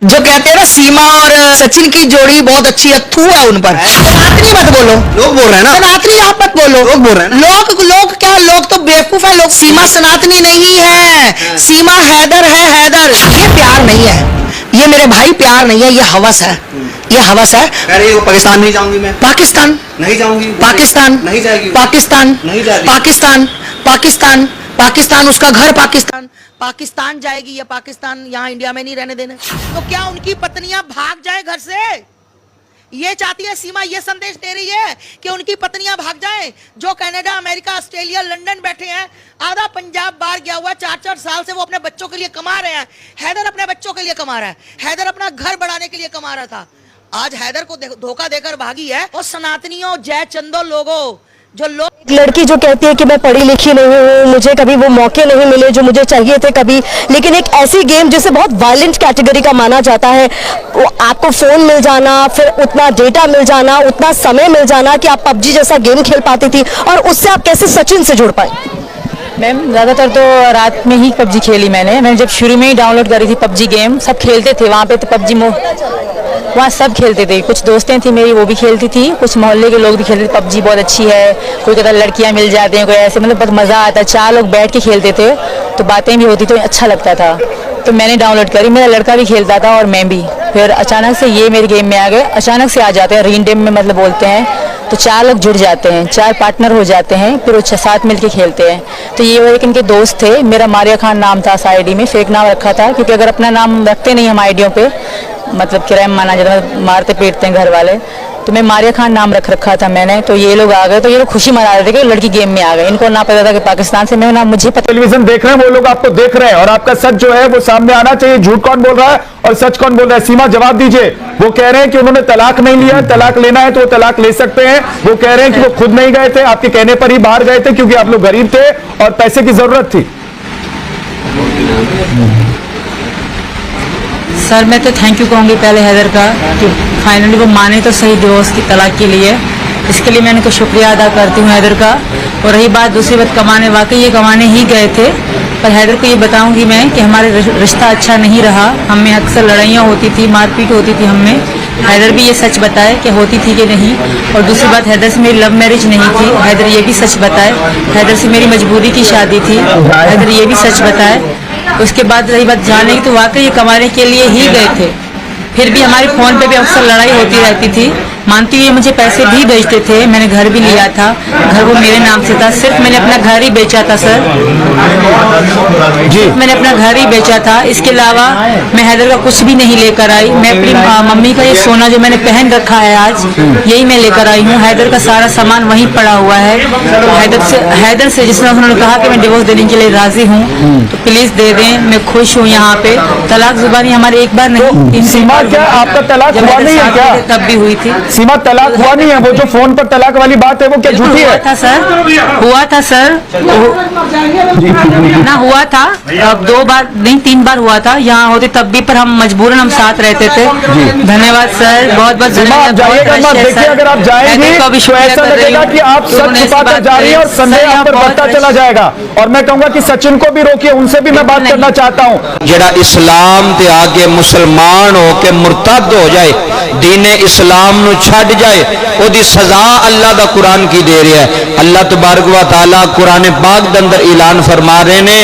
जो कहते हैं ना सीमा और सचिन की जोड़ी बहुत अच्छी है, थू है उन पर। सनातनी मत बोलो, लोग बोल रहे हैं ना, सनातनी आप मत बोलो, लोग बोल रहे हैं ना। लोग क्या, लोग तो बेवकूफ है। लोग सीमा सनातनी नहीं है, सीमा हैदर है, हैदर। ये प्यार नहीं है, ये मेरे भाई प्यार नहीं है, ये हवस है, ये हवस है। कह रही है पाकिस्तान नहीं जाऊंगी मैं, पाकिस्तान नहीं जाऊंगी, पाकिस्तान नहीं जाएगी, पाकिस्तान नहीं जाएगी, पाकिस्तान पाकिस्तान पाकिस्तान उसका घर पाकिस्तान, पाकिस्तान जाएगी या पाकिस्तान यहाँ इंडिया में नहीं रहने देना। तो क्या उनकी पत्नियां भाग जाए घर से? ये चाहती है सीमा, ये संदेश दे रही है कि उनकी पत्नियां भाग जाएं। जो कनाडा, अमेरिका, ऑस्ट्रेलिया, लंदन बैठे हैं, आधा पंजाब बाहर गया हुआ, 4-4 साल से वो अपने बच्चों के लिए कमा रहे हैं। हैदर अपने बच्चों के लिए कमा रहा है, हैदर अपना घर बढ़ाने के लिए कमा रहा था। आज हैदर को धोखा देकर भागी है। और सनातनियों, जय चंदो लोगों, जो लोग, एक लड़की जो कहती है कि मैं पढ़ी लिखी नहीं हूँ, मुझे कभी वो मौके नहीं मिले जो मुझे चाहिए थे कभी, लेकिन एक ऐसी गेम जिसे बहुत वायलेंट कैटेगरी का माना जाता है, वो आपको फोन मिल जाना, फिर उतना डेटा मिल जाना, उतना समय मिल जाना कि आप पबजी जैसा गेम खेल पाती थी, और उससे आप कैसे सचिन से जुड़ पाए? मैम ज़्यादातर तो रात में ही पबजी खेली मैंने जब शुरू में ही डाउनलोड करी थी पबजी गेम। सब खेलते थे वहाँ पे, तो पबजी वहाँ सब खेलते थे। कुछ दोस्तें थी मेरी, वो भी खेलती थी, कुछ मोहल्ले के लोग भी खेलते थे। पबजी बहुत अच्छी है, कोई कहता लड़कियाँ मिल जाती हैं, कोई ऐसे, मतलब बहुत मज़ा आता। 4 लोग बैठ के खेलते थे, तो बातें भी होती, तो अच्छा लगता था। तो मैंने डाउनलोड करी, मेरा लड़का भी खेलता था और मैं भी। फिर अचानक से ये मेरे गेम में आ गए, अचानक से आ जाते हैं, रीडेम में मतलब बोलते हैं, तो 4 लोग जुड़ जाते हैं, 4 पार्टनर हो जाते हैं, फिर वो 6-7 मिल के खेलते हैं। तो ये वो एक इनके दोस्त थे, मेरा मारिया खान नाम था, आईडी में फेक नाम रखा था, क्योंकि अगर अपना नाम रखते नहीं हम आईडियों पे, मतलब क्राइम माना जाता है, मारते पीटते हैं घर वाले, तो मैं मारिया खान नाम रखा था मैंने। तो ये लोग आ गए, तो ये लोग खुशी मना रहे थे कि लड़की गेम में आ गए। इनको ना पता था कि पाकिस्तान से, मैं ना, मुझे पता। टेलीविजन देख रहे हैं वो लोग आपको देख रहे हैं, और आपका सच जो है वो सामने आना चाहिए। झूठ कौन बोल रहा है और सच कौन बोल रहा है? सीमा जवाब दीजिए। वो कह रहे हैं कि उन्होंने तलाक नहीं लिया, तलाक लेना है तो वो तलाक ले सकते हैं। वो कह रहे हैं कि वो खुद नहीं गए थे, आपके कहने पर ही बाहर गए थे, क्योंकि आप लोग गरीब थे और पैसे की जरूरत थी। सर मैं तो थैंक यू कहूँगी पहले हैदर का, कि फाइनली वो माने तो सही डिवोर्स की तलाक के लिए। इसके लिए मैं उनको शुक्रिया अदा करती हूँ हैदर का। और रही बात दूसरी बात कमाने, वाकई ये कमाने ही गए थे, पर हैदर को ये बताऊंगी मैं कि हमारे रिश्ता अच्छा नहीं रहा। हमें अक्सर लड़ाइयाँ होती थी, मारपीट होती थी हमें। हैदर भी ये सच बताए कि होती थी कि नहीं। और दूसरी बात, हैदर से मेरी लव मैरिज नहीं थी, हैदर ये भी सच बताए। हैदर से मेरी मजबूरी की शादी थी, हैदर ये भी सच बताए। उसके बाद रही बात जाने की, तो वाकई ये कमाने के लिए ही गए थे। फिर भी हमारे फ़ोन पे भी अक्सर लड़ाई होती रहती थी। मानती हुई मुझे पैसे भी भेजते थे, मैंने घर भी लिया था, घर वो मेरे नाम से था। सिर्फ मैंने अपना घर ही बेचा था सर जी, मैंने अपना घर ही बेचा था। इसके अलावा मैं हैदर का कुछ भी नहीं लेकर आई। मैं अपनी मम्मी का ये सोना जो मैंने पहन रखा है आज, यही मैं लेकर आई हूँ। हैदर का सारा सामान वहीं पड़ा हुआ है। तो हैदर से जिस तरह उन्होंने कहा कि मैं डिवोर्स देने के लिए राजी हूँ, तो प्लीज़ दे दें, मैं खुश हूँ। यहाँ पे तलाक जुबानी हमारी एक बार नहीं, सीमा क्या आपका तलाक हुआ नहीं है क्या? तब भी हुई थी। सीमा तलाक हुआ नहीं है? वो जो फोन पर तलाक वाली बात है वो क्या झूठी है? हुआ था सर ना, हुआ था। अब 2 बार नहीं 3 बार हुआ था, यहाँ होते तब भी, पर हम मजबूरन हम साथ रहते थे। धन्यवाद सर, बहुत बहुत धन्यवाद। देखिए अगर आप जाएंगी तो ऐसा लगेगा कि आप सच छुपाकर जा रही हैं और संदेह आप पर बढ़ता चला जाएगा। और मैं कहूंगा कि सचिन को भी रोकिए, उनसे भी मैं बात करना चाहता हूँ। जेड़ा इस्लाम ते आगे मुसलमान हो के मुर्तद हो जाए, दीने इस्लाम नु छड़ जाए, ओदी सजा अल्लाह दा कुरान की दे रहा है। अल्लाह तबारक व तआला कुरान पाक दे अंदर ऐलान फरमा रहे ने,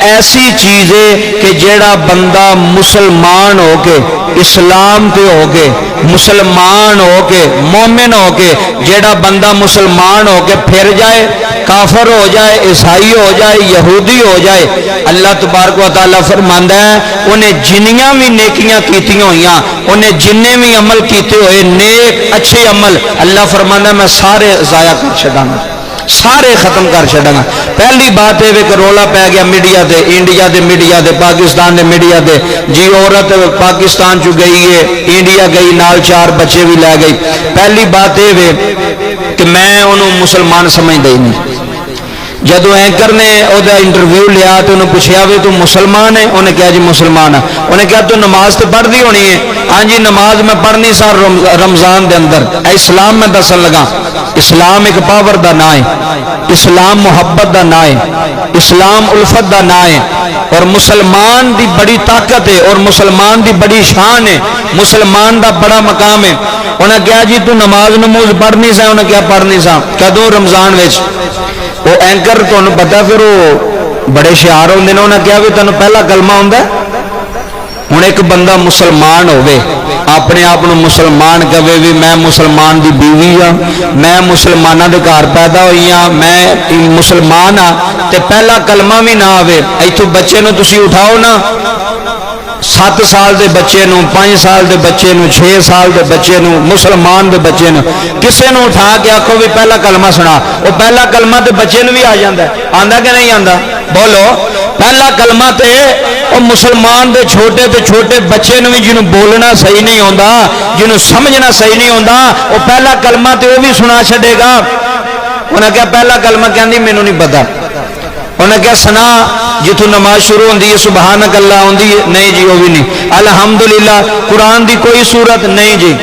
ऐसी चीज है कि जेड़ा बंदा मुसलमान हो के, इस्लाम पे हो के, मुसलमान हो के, मोमिन हो के, जेड़ा बंदा मुसलमान हो के फिर जाए, काफर हो जाए, ईसाई हो जाए, यहूदी हो जाए, अल्लाह तबारक व तआला फरमांदा है उन्हें जिन्नियां भी नेकियां कीतियां होइयां, उन्हें जिन्ने भी अमल कीते हुए नेक अच्छे अमल, अल्लाह फरमांदा मैं सारे जाया कर छड़ांगा, सारे खत्म कर छड़ांगा। पहली बात है कि रोला पै गया मीडिया दे, इंडिया दे मीडिया दे, पाकिस्तान दे मीडिया दे जी, औरत पाकिस्तान चु गई है, इंडिया गई, नाल 4 बच्चे भी लै गई। पहली बात यह कि मैं उन्होंने मुसलमान समझदा ही नहीं। جدو اینکر نے وہ انٹرویو لیا تو انہوں پوچھا بھی تو مسلمان ہے؟ انہیں کہا جی مسلمان ہے۔ انہیں کہا تو نماز تو پڑھتی ہونی ہے؟ ہاں جی نماز میں پڑھنی سا رمضان دے اندر۔ اسلام میں دسن لگا، اسلام ایک پاور دا نا ہے، اسلام محبت دا نا ہے، اسلام الفت دا نا ہے، اور مسلمان دی بڑی طاقت ہے، اور مسلمان دی بڑی شان ہے، مسلمان دا بڑا مقام ہے۔ انہیں کہا جی تو نماز نموز پڑھنی سا؟ انہیں کہا پڑھنی سا۔ کدوں؟ رمضان وچ۔ وہ اینکر تمہیں پتا پھر وہ بڑے شعار ہوندے نے، انہیں کہا بھی تمہیں پہلا کلمہ ہوندا ہے؟ ہوں ایک بندہ مسلمان ہوئے، اپنے آپ مسلمان کہے بھی میں مسلمان دی بیوی ہاں، میں مسلمانوں دے گھر پیدا ہوئی ہاں، میں مسلمان ہاں، تے پہلا کلمہ بھی نہ آوے، ایتھوں بچے نو تسی اٹھاؤ نا، 7 سال دے بچے نو، 5 سال دے بچے نو، 6 سال دے بچے نو، مسلمان دے بچے نو، کسے نو اٹھا کے آکھو بھی پہلا کلمہ سنا، وہ پہلا کلمہ تے بچے نو بھی آ جاندا ہے، آندا کہ نہیں آندا؟ بولو پہلا کلمہ تے وہ مسلمان دے چھوٹے بچے نو بھی جنوں بولنا صحیح نہیں ہوندا، جنوں سمجھنا صحیح نہیں ہوندا، وہ پہلا کلمہ تے وہ بھی سنا چھڈے گا۔ انہاں کہا پہلا کلمہ کہندی مینوں نہیں پتا۔ انہیں کہا سنا جتوں نماز شروع ہوندی ہے سبحانک اللہ ہوندی ہے؟ نہیں جی وہ بھی نہیں۔ الحمدللہ قرآن دی کوئی صورت؟ نہیں جی۔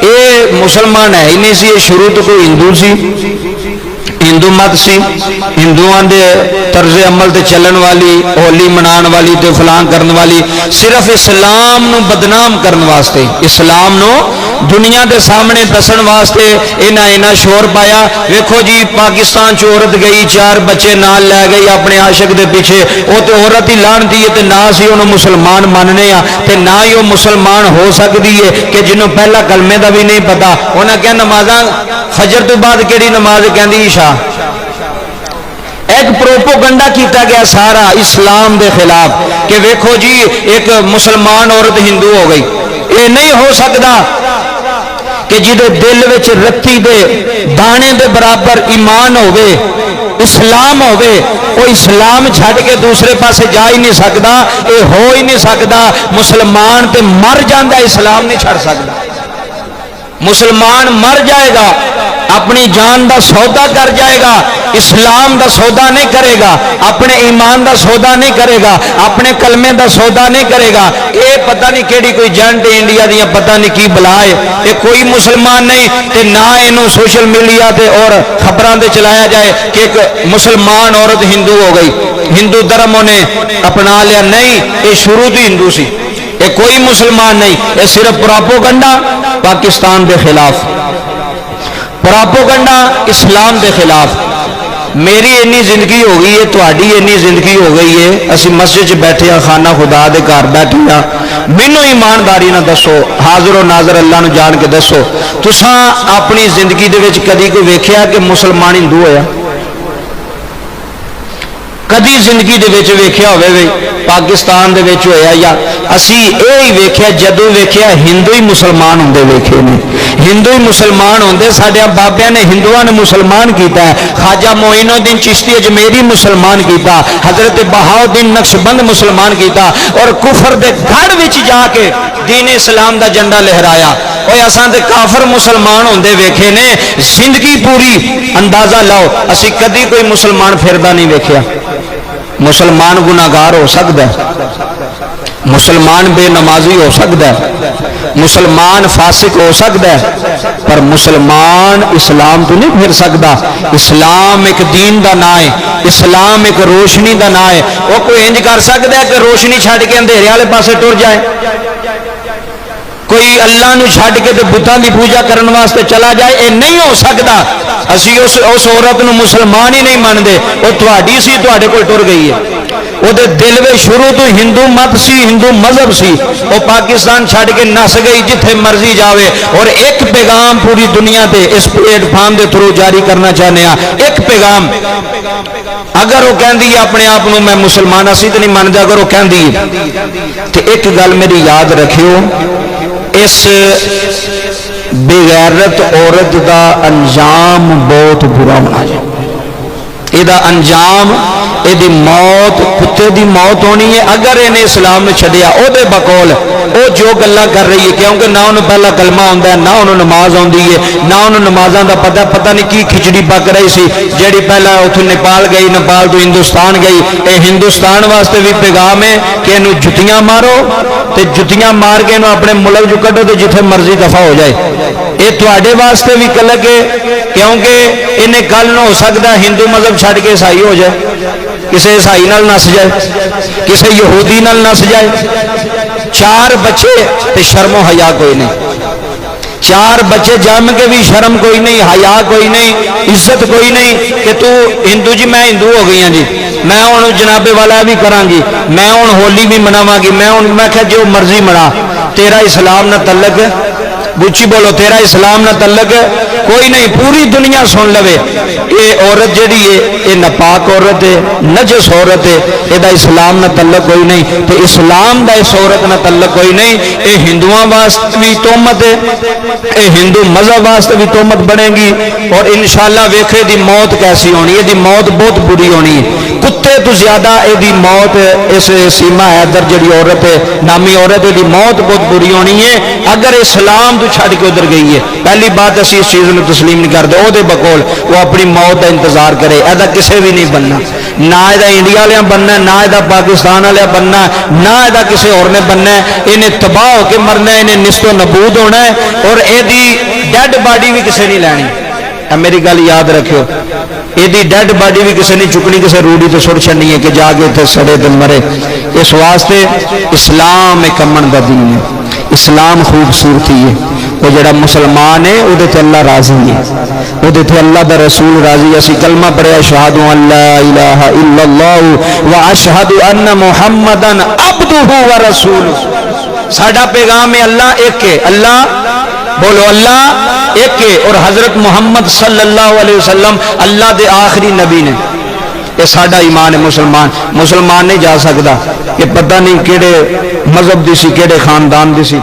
اے مسلمان ہے ہی نہیں سی، یہ شروع تو کوئی ہندو سی، ہندو مت سی، ہندوان دے طرز عمل تے چلن والی، ہولی منان والی تے فلان کرن والی، صرف اسلام نو بدنام کرن واسطے، اسلام نو دنیا دے سامنے دسن واسطے انہاں شور پایا۔ ویکھو جی پاکستان چ عورت گئی، 4 بچے نال لے گئی اپنے عاشق دے پیچھے، وہ تے عورت ہی لانتی ہے، تے نہ سی انہوں مسلمان ماننے ہاں، تے نہ ہی وہ مسلمان ہو سکتی ہے کہ جنہوں پہلا کلمے دا بھی نہیں پتا۔ انہاں کہا نمازاں فجر تو بعد کیڑی نماز؟ کہندی عشاء۔ ایک پروپوگنڈا کیتا گیا سارا اسلام دے خلاف کہ ویکھو جی ایک مسلمان عورت ہندو ہو گئی۔ یہ نہیں ہو سکتا کہ جدے دل وچ رتی دے دانے دے برابر ایمان ہوئے، اسلام ہوئے، وہ اسلام چھڑ کے دوسرے پاسے جا ہی نہیں سکتا، یہ ہو ہی نہیں سکتا۔ مسلمان تے مر جاندہ، اسلام نہیں چھڑ سکتا۔ مسلمان مر جائے گا، اپنی جان دا سودا کر جائے گا، اسلام دا سودا نہیں کرے گا، اپنے ایمان دا سودا نہیں کرے گا، اپنے کلمے دا سودا نہیں کرے گا۔ یہ پتہ نہیں کیڑی کوئی جنٹ انڈیا دیا پتہ نہیں کی بلا ہے، یہ کوئی مسلمان نہیں، تے نہ انہوں سوشل میڈیا تے اور خبران دے چلایا جائے کہ ایک مسلمان عورت ہندو ہو گئی، ہندو دھرم نے اپنا لیا۔ نہیں، یہ شروع تو ہندو سی، یہ کوئی مسلمان نہیں، یہ صرف پراپوگنڈا پاکستان دے خلاف، پراپوگنڈا اسلام دے خلاف۔ میری اینی زندگی ہو گئی ہے، تہاڈی اینی زندگی ہو گئی ہے، اسی مسجد چ بیٹھے ہاں، خانہ خدا دے گھر بیٹھے ہاں، مینوں ایمانداری نہ دسو، حاضر و ناظر اللہ نو جان کے دسو، تساں اپنی زندگی دے وچ کدی کوئی ویکھیا کہ مسلمان ہندو ہویا؟ کدی زندگی دے وچ ویکھیا ہوے وی پاکستان دے وچ ہویا؟ یا اسی اے ہی ویکھیا جدوں ویکھیا ہندو ہی مسلمان ہوندے ویکھے نے، ہندو ہی مسلمان ہوندے، ساڈے بابیاں نے ہندوؤں نے مسلمان کیتا ہے، خواجہ معین الدین چشتی اجمیری مسلمان کیتا، حضرت بہاؤالدین نقشبند مسلمان کیتا، اور کفر دے گھر وچ جا کے دین اسلام دا جھنڈا لہرایا۔ اوے اساں تے کافر مسلمان ہوندے ویکھے نے، زندگی پوری اندازہ لاؤ اسی کدی کوئی مسلمان پھردا نہیں ویکھیا۔ مسلمان گناہگار ہو سکتا ہے، مسلمان بے نمازی ہو سکتا ہے، مسلمان فاسق ہو سکتا ہے، پر مسلمان اسلام تو نہیں پھر سکتا۔ اسلام ایک دین دا نا ہے، اسلام ایک روشنی دا نا ہے۔ وہ کوئی انج کر سکتا ہے کہ روشنی چھڑ کے اندھیرے والے پاسے ٹر جائے؟ کوئی اللہ نو چھڑ کے تے بتاں دی پوجا کرن واسطے چلا جائے؟ اے نہیں ہو سکتا۔ اسی اس عورت نو مسلمان ہی نہیں مانتے، وہ تہاڈی سی، تہاڈے کول ٹر گئی ہے، وہ دے دل میں شروع تو ہندو مت سی، ہندو مذہب سی، وہ پاکستان چھڑ کے نس گئی جتھے مرضی جاوے۔ اور ایک پیغام پوری دنیا تے اس پلیٹ فارم دے تھرو جاری کرنا چاہنے ہیں، ایک پیغام۔ اگر وہ کہندی ہے اپنے آپ نو میں مسلمان اسی تے نہیں مانتے، اگر وہ کہندی ہے تے ایک گل میری یاد رکھیو، اس بغیرت عورت دا انجام بہت برا ہونا ہے۔ یہ انجام ਇਹਦੀ मौत कुत्ते दी मौत होनी है अगर इन्हें इस्लाम ने छड्डिया ओदे बकौल वो जो गल्लां कर रही है, क्योंकि ना उन्हें पहला कलमा आउंदा है, ना उन्हें नमाज आउंदी है, ना उन्हें नमाज़ां दा पता नहीं की खिचड़ी पक रही सी जेड़ी पहला उत्थों नेपाल गई, नेपाल तो हिंदुस्तान गई। ये हिंदुस्तान वास्ते भी पैगाम है कि इन्हू जुतियां मारो ते जुतियां मार के इन्हू अपने मुल्क चो कड्डो ते जिथे मर्जी दफा हो जाए। ये तुहाडे वास्ते भी कलक है, क्योंकि इन्हें कल न हो सकता हिंदू मजहब छड़ के ईसाई हो जाए, किसी ईसाई नाल नस जाए, किसी यहूदी नाल नस जाए। 4 बच्चे ते शर्मो हया कोई नहीं, 4 बच्चे जम के भी शर्म कोई नहीं, हया कोई नहीं, इज्जत कोई नहीं कि तू हिंदू जी मैं हिंदू हो गई हाँ जी, मैं हूँ जनाबे वाला भी करांगी, मैं हूँ होली भी मनावांगी, मैं क्या जो मर्जी मना, तेरा इस्लाम ना तल्लक है। बुच्ची बोलो, तेरा इस्लाम ना तल्लक है कोई नहीं। पूरी दुनिया सुन लवे ये औरत जेड़ी है ये नापाक औरत है, नजस औरत है, ਇਹਦਾ इस्लाम ना तल्लक कोई नहीं, तो इस्लाम दा इस औरत ना तल्लक कोई नहीं। ये हिंदुओं वास्ते भी तोहमत है, ये हिंदू मजहब वास्ते भी तोहमत बनेगी। और इंशाअल्लाह वेखे दी मौत कैसी होनी, ये मौत बहुत बुरी होनी है, कुत्ते तो ज्यादा ये मौत। इस सीमा हैदर जी औरत है, नामी औरत, ये मौत बहुत बुरी होनी है अगर इस्लाम तो छड़ के उधर गई है। पहली बात असी इस चीज में तस्लीम नहीं करते, ओदे बकोल वो अपनी मौत का इंतजार करे। ऐसा किसी भी नहीं बनना, ना यदा इंडिया वाले बनना, ना यदा पाकिस्तान वाले बनना, ना यदा किसी और ने बनना। इन्हें तबाह होकर मरना, इन्हें निस्तो नबूद होना है, और यदी डेड बॉडी भी किसी नहीं लैनी। मेरी गल याद रखियो, यदि डेड बॉडी भी किसी ने चुकनी, किसी रूढ़ी तो सुट छड़नी है कि जाके इतने सड़े तो मरे। इस वास्ते इस्लाम एक अमन का दीन है, इस्लाम खूबसूरती है। वो जड़ा मुसलमान है वो अल्लाह राजी है, वो अल्लाह दा रसूल राजी। असी कलमा पढ़िया अशहदु अल्ला इलाहा इल्लल्लाहु व अशहदु अन्न मुहम्मदन अब्दुहु व रसूलुहु। साडा पैगाम है अल्लाह एक है, अल्लाह बोलो अल्लाह एक है, और हजरत मोहम्मद सल्लल्लाहु अलैहि वसल्लम अल्लाह दे आखिरी नबी ने। ये साडा ईमान है। मुसलमान नहीं जा सकता कि पता नहीं केड़े मजहब दी सी, केड़े खानदान दी सी।